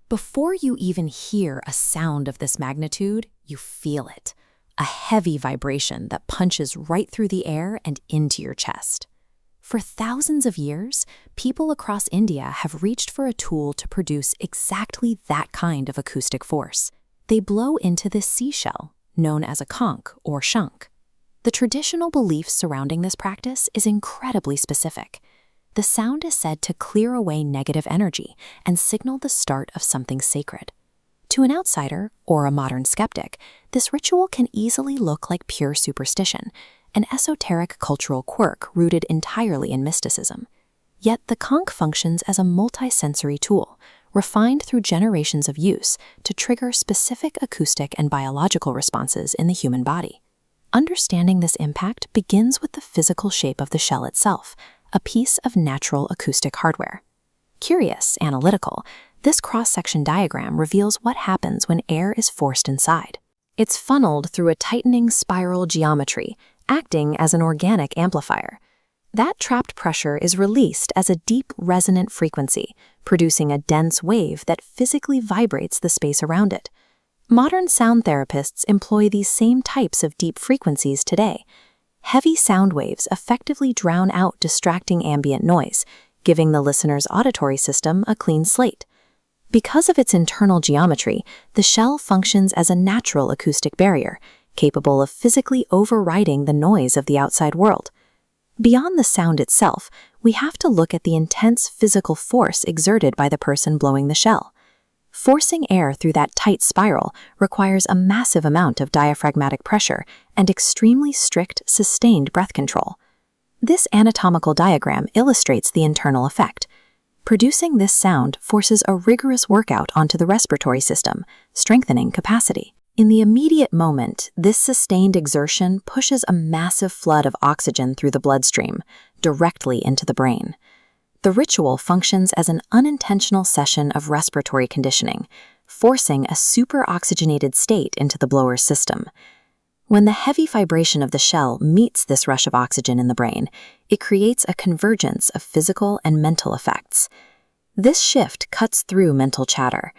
Before you even hear a sound of this magnitude, you feel it. A heavy vibration that punches right through the air and into your chest. For thousands of years, people across India have reached for a tool to produce exactly that kind of acoustic force. They blow into this seashell, known as a conch or shankh. The traditional belief surrounding this practice is incredibly specific. The sound is said to clear away negative energy and signal the start of something sacred. To an outsider, or a modern skeptic, this ritual can easily look like pure superstition, an esoteric cultural quirk rooted entirely in mysticism. Yet the conch functions as a multi-sensory tool, refined through generations of use to trigger specific acoustic and biological responses in the human body. Understanding this impact begins with the physical shape of the shell itself, a piece of natural acoustic hardware. Curious, analytical, this cross-section diagram reveals what happens when air is forced inside. It's funneled through a tightening spiral geometry, acting as an organic amplifier. That trapped pressure is released as a deep resonant frequency, producing a dense wave that physically vibrates the space around it. Modern sound therapists employ these same types of deep frequencies today. Heavy sound waves effectively drown out distracting ambient noise, giving the listener's auditory system a clean slate. Because of its internal geometry, the shell functions as a natural acoustic barrier, capable of physically overriding the noise of the outside world. Beyond the sound itself, we have to look at the intense physical force exerted by the person blowing the shell. Forcing air through that tight spiral requires a massive amount of diaphragmatic pressure and extremely strict, sustained breath control. This anatomical diagram illustrates the internal effect. Producing this sound forces a rigorous workout onto the respiratory system, strengthening capacity. In the immediate moment, this sustained exertion pushes a massive flood of oxygen through the bloodstream, directly into the brain. The ritual functions as an unintentional session of respiratory conditioning, forcing a superoxygenated state into the blower's system. When the heavy vibration of the shell meets this rush of oxygen in the brain, it creates a convergence of physical and mental effects. This shift cuts through mental chatter.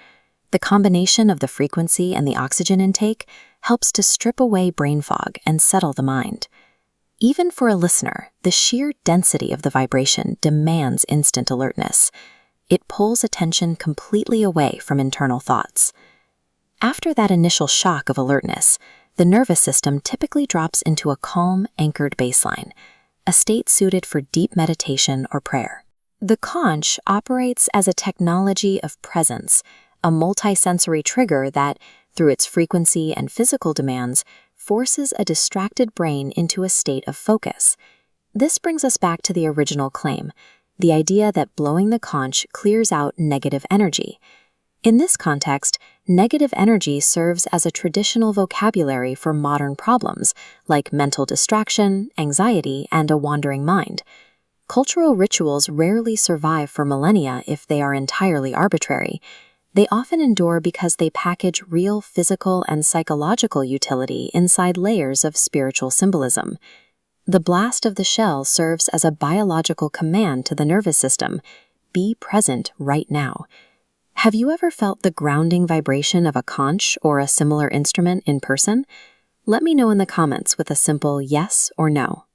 The combination of the frequency and the oxygen intake helps to strip away brain fog and settle the mind. Even for a listener, the sheer density of the vibration demands instant alertness. It pulls attention completely away from internal thoughts. After that initial shock of alertness, the nervous system typically drops into a calm, anchored baseline, a state suited for deep meditation or prayer. The conch operates as a technology of presence, a multisensory trigger that, through its frequency and physical demands, forces a distracted brain into a state of focus. This brings us back to the original claim, the idea that blowing the conch clears out negative energy. In this context, negative energy serves as a traditional vocabulary for modern problems, like mental distraction, anxiety, and a wandering mind. Cultural rituals rarely survive for millennia if they are entirely arbitrary. They often endure because they package real physical and psychological utility inside layers of spiritual symbolism. The blast of the shell serves as a biological command to the nervous system. Be present right now. Have you ever felt the grounding vibration of a conch or a similar instrument in person? Let me know in the comments with a simple yes or no.